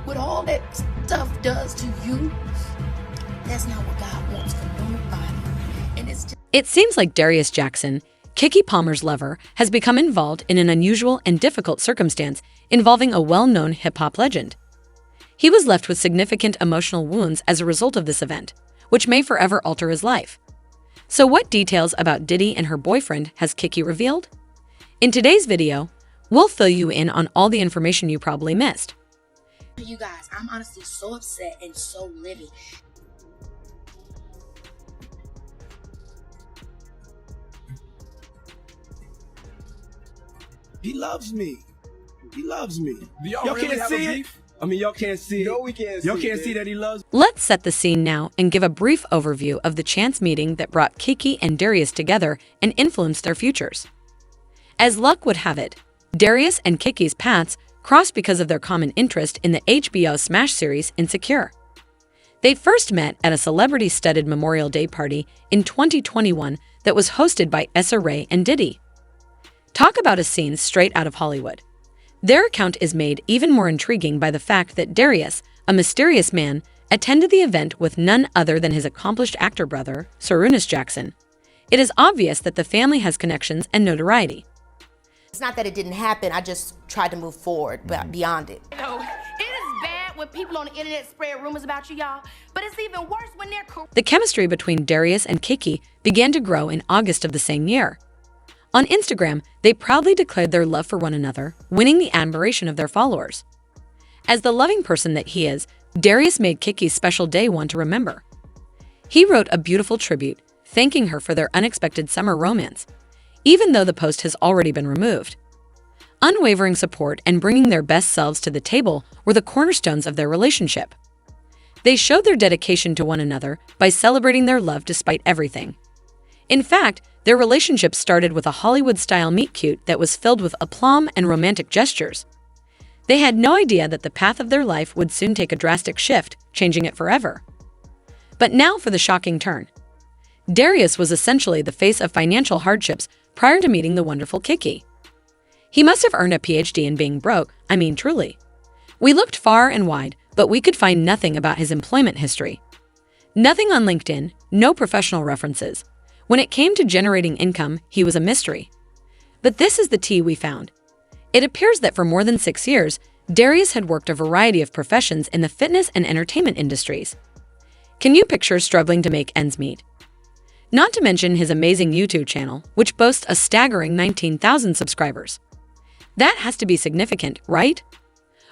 what all that stuff does to you, that's not what God wants for nobody. And it's just— It seems like Darius Jackson, Keke Palmer's lover, has become involved in an unusual and difficult circumstance involving a well-known hip-hop legend. He was left with significant emotional wounds as a result of this event, which may forever alter his life. So what details about Diddy and her boyfriend has Keke revealed? In today's video, we'll fill you in on all the information you probably missed. You guys, I'm honestly so upset and so livid. He loves me. He loves me. Y'all really can't have see a it. beef? I mean, y'all can't see it. No, we can't see Y'all it, can't babe. see that he loves me. Let's set the scene now and give a brief overview of the chance meeting that brought Keke and Darius together and influenced their futures. As luck would have it, Darius and Keke's paths crossed because of their common interest in the HBO smash series Insecure. They first met at a celebrity-studded Memorial Day party in 2021 that was hosted by Issa Rae and Diddy. Talk about a scene straight out of Hollywood. Their account is made even more intriguing by the fact that Darius, a mysterious man, attended the event with none other than his accomplished actor brother, Darius Jackson. It is obvious that the family has connections and notoriety. It's not that it didn't happen, I just tried to move forward, but beyond it. You know, it is bad when people on the internet spread rumors about you, y'all, but it's even worse when they're The chemistry between Darius and Keke began to grow in August of the same year. On Instagram, they proudly declared their love for one another, winning the admiration of their followers. As the loving person that he is, Darius made Keke's special day one to remember. He wrote a beautiful tribute, thanking her for their unexpected summer romance, even though the post has already been removed. Unwavering support and bringing their best selves to the table were the cornerstones of their relationship. They showed their dedication to one another by celebrating their love despite everything. In fact, their relationship started with a Hollywood-style meet-cute that was filled with aplomb and romantic gestures. They had no idea that the path of their life would soon take a drastic shift, changing it forever. But now for the shocking turn. Darius was essentially the face of financial hardships prior to meeting the wonderful Keke. He must have earned a PhD in being broke, I mean truly. We looked far and wide, but we could find nothing about his employment history. Nothing on LinkedIn, no professional references. When it came to generating income, he was a mystery. But this is the tea we found. It appears that for more than 6 years, Darius had worked a variety of professions in the fitness and entertainment industries. Can you picture struggling to make ends meet? Not to mention his amazing YouTube channel, which boasts a staggering 19,000 subscribers. That has to be significant, right?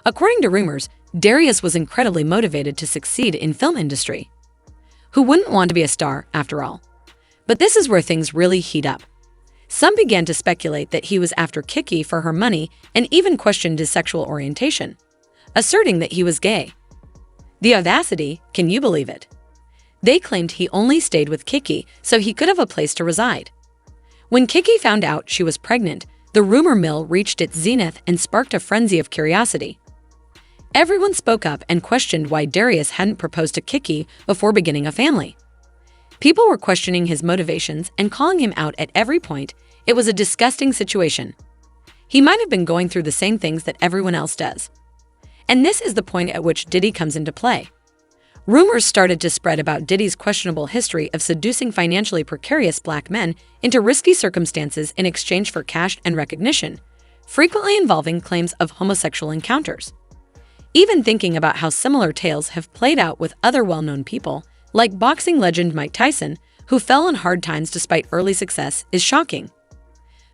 According to rumors, Darius was incredibly motivated to succeed in film industry. Who wouldn't want to be a star, after all? But this is where things really heat up. Some began to speculate that he was after Keke for her money and even questioned his sexual orientation, asserting that he was gay. The audacity, can you believe it? They claimed he only stayed with Keke so he could have a place to reside. When Keke found out she was pregnant, the rumor mill reached its zenith and sparked a frenzy of curiosity. Everyone spoke up and questioned why Darius hadn't proposed to Keke before beginning a family. People were questioning his motivations and calling him out at every point. It was a disgusting situation. He might have been going through the same things that everyone else does. And this is the point at which Diddy comes into play. Rumors started to spread about Diddy's questionable history of seducing financially precarious black men into risky circumstances in exchange for cash and recognition, frequently involving claims of homosexual encounters. Even thinking about how similar tales have played out with other well-known people, like boxing legend Mike Tyson, who fell on hard times despite early success, is shocking.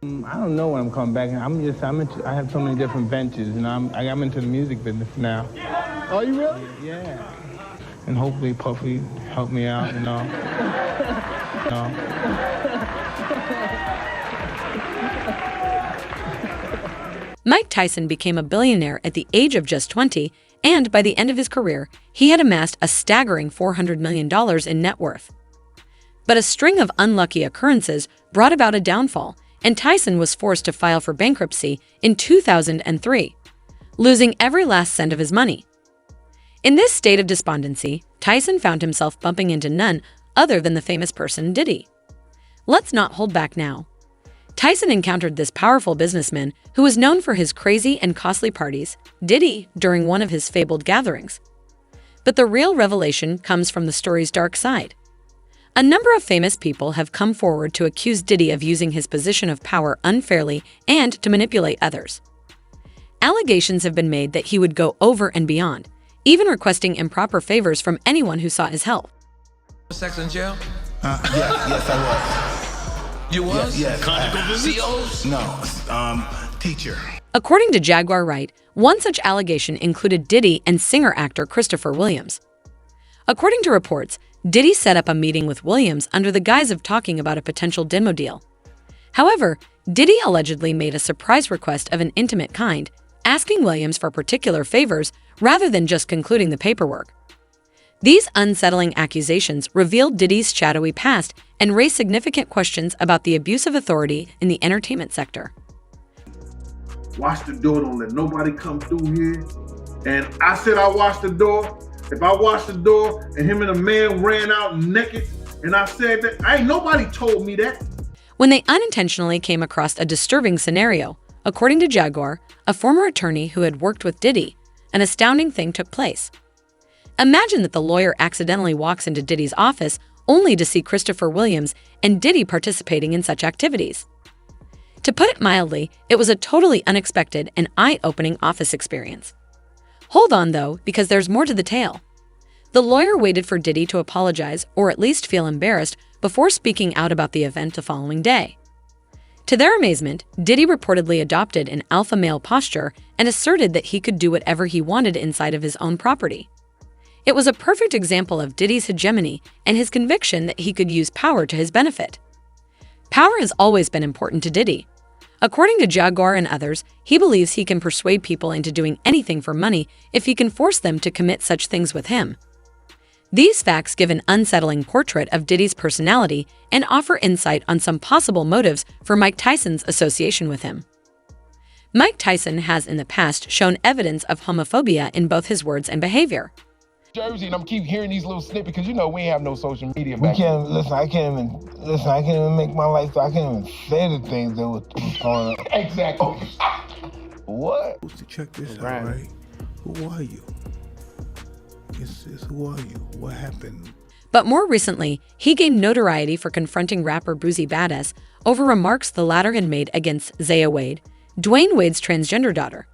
I don't know when I'm coming back. I have so many different ventures, and I'm into the music business now. Oh, you really? Yeah. And hopefully Puffy help me out, you know. Mike Tyson became a billionaire at the age of just 20, and by the end of his career, he had amassed a staggering $400 million in net worth. But a string of unlucky occurrences brought about a downfall, and Tyson was forced to file for bankruptcy in 2003, losing every last cent of his money. In this state of despondency, Tyson found himself bumping into none other than the famous person Diddy. Let's not hold back now. Tyson encountered this powerful businessman who was known for his crazy and costly parties, Diddy, during one of his fabled gatherings. But the real revelation comes from the story's dark side. A number of famous people have come forward to accuse Diddy of using his position of power unfairly and to manipulate others. Allegations have been made that he would go over and beyond, even requesting improper favors from anyone who sought his help. Sex in jail? Yes, I was. You was? Yes. Conjugal visits? No, teacher. According to Jaguar Wright, one such allegation included Diddy and singer-actor Christopher Williams. According to reports, Diddy set up a meeting with Williams under the guise of talking about a potential demo deal. However, Diddy allegedly made a surprise request of an intimate kind, asking Williams for particular favors rather than just concluding the paperwork. These unsettling accusations revealed Diddy's shadowy past and raised significant questions about the abuse of authority in the entertainment sector. Watch the door, don't let nobody come through here. And I said I watched the door. If I watched the door and him and a man ran out naked, and I said that, ain't nobody told me that. When they unintentionally came across a disturbing scenario, according to Jaguar, a former attorney who had worked with Diddy, an astounding thing took place. Imagine that the lawyer accidentally walks into Diddy's office only to see Christopher Williams and Diddy participating in such activities. To put it mildly, it was a totally unexpected and eye-opening office experience. Hold on, though, because there's more to the tale. The lawyer waited for Diddy to apologize or at least feel embarrassed before speaking out about the event the following day. To their amazement, Diddy reportedly adopted an alpha male posture and asserted that he could do whatever he wanted inside of his own property. It was a perfect example of Diddy's hegemony and his conviction that he could use power to his benefit. Power has always been important to Diddy. According to Jaguar and others, he believes he can persuade people into doing anything for money if he can force them to commit such things with him. These facts give an unsettling portrait of Diddy's personality and offer insight on some possible motives for Mike Tyson's association with him. Mike Tyson has in the past shown evidence of homophobia in both his words and behavior. Jersey, and I'm keep hearing these little snippets because we ain't have no social media We back can't listen. I can't even make my life. I can't even say the things that was going on. then. Exactly. What? Check this out, right? Who are you? It's who are you? What happened? But more recently, he gained notoriety for confronting rapper Boosie Badass over remarks the latter had made against Zaya Wade, Dwayne Wade's transgender daughter.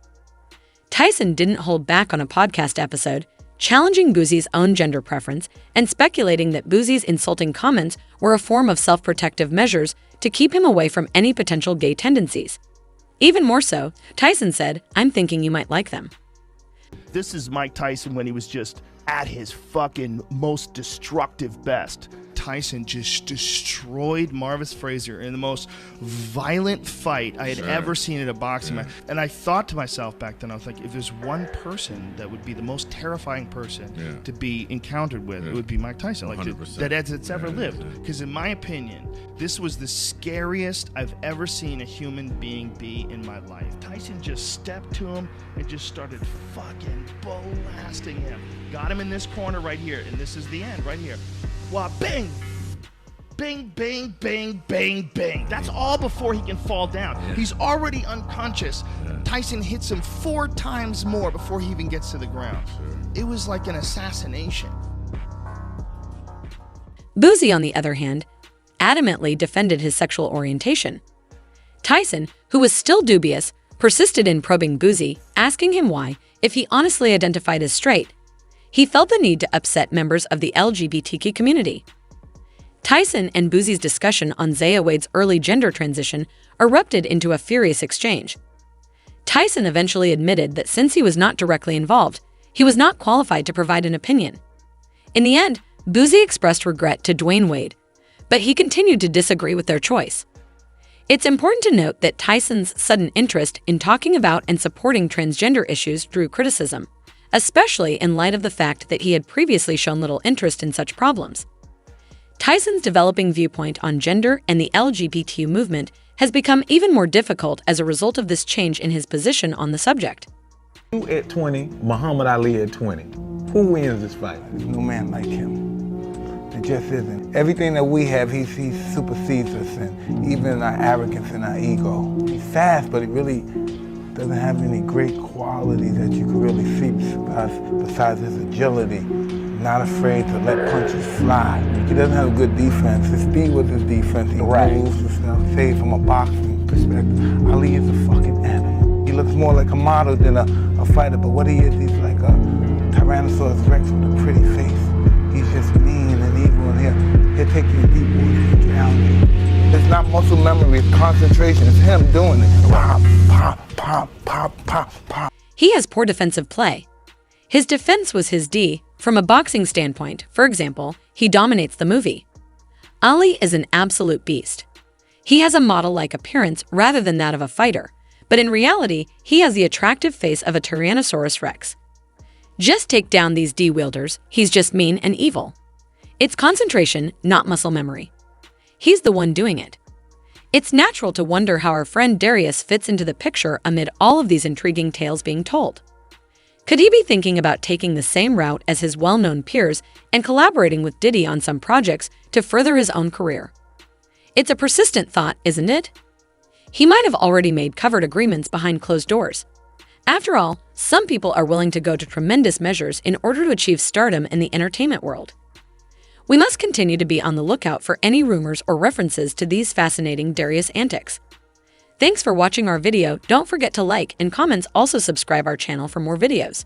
Tyson didn't hold back on a podcast episode, challenging Boosie's own gender preference and speculating that Boosie's insulting comments were a form of self-protective measures to keep him away from any potential gay tendencies. Even more so, Tyson said, "I'm thinking you might like them." This is Mike Tyson when he was just at his fucking most destructive best. Tyson just destroyed Marvis Frazier in the most violent fight I had ever seen at a boxing match. And I thought to myself back then, I was like, if there's one person that would be the most terrifying person to be encountered with, it would be Mike Tyson, like that has ever lived. Because in my opinion, this was the scariest I've ever seen a human being be in my life. Tyson just stepped to him and just started fucking blasting him. Got him in this corner right here, and this is the end right here. Wow, bang! Bang, bang, bang, bang, bang. That's all before he can fall down. He's already unconscious. Tyson hits him 4 times more before he even gets to the ground. It was like an assassination. Boosie, on the other hand, adamantly defended his sexual orientation. Tyson, who was still dubious, persisted in probing Boosie, asking him why, if he honestly identified as straight, he felt the need to upset members of the LGBTQ community. Tyson and Boosie's discussion on Zaya Wade's early gender transition erupted into a furious exchange. Tyson eventually admitted that since he was not directly involved, he was not qualified to provide an opinion. In the end, Boosie expressed regret to Dwayne Wade, but he continued to disagree with their choice. It's important to note that Tyson's sudden interest in talking about and supporting transgender issues drew criticism, especially in light of the fact that he had previously shown little interest in such problems. Tyson's developing viewpoint on gender and the LGBT movement has become even more difficult as a result of this change in his position on the subject. You at 20, Muhammad Ali at 20. Who wins this fight? There's no man like him. It just isn't. Everything that we have, he supersedes us, and even our arrogance and our ego. He's fast, but he really doesn't have any great qualities that you can really see besides his agility. Not afraid to let punches fly. He doesn't have a good defense. His speed was his defense. He moves and stuff. Say from a boxing perspective, Ali is a fucking animal. He looks more like a model than a fighter, but what he is, he's like a Tyrannosaurus Rex with a pretty face. He's just mean and evil, and he'll take you in deep water and drown you. It's not muscle memory, it's concentration. It's him doing it. Pop, pop, pop, pop, pop, pop. He has poor defensive play. His defense was his D. From a boxing standpoint, for example, he dominates the movie. Ali is an absolute beast. He has a model-like appearance rather than that of a fighter, but in reality, he has the attractive face of a Tyrannosaurus Rex. Just take down these D-wielders, he's just mean and evil. It's concentration, not muscle memory. He's the one doing it. It's natural to wonder how our friend Darius fits into the picture amid all of these intriguing tales being told. Could he be thinking about taking the same route as his well-known peers and collaborating with Diddy on some projects to further his own career? It's a persistent thought, isn't it? He might have already made covered agreements behind closed doors. After all, some people are willing to go to tremendous measures in order to achieve stardom in the entertainment world. We must continue to be on the lookout for any rumors or references to these fascinating Darius antics. Thanks for watching our video. Don't forget to like and comments. Also subscribe our channel for more videos.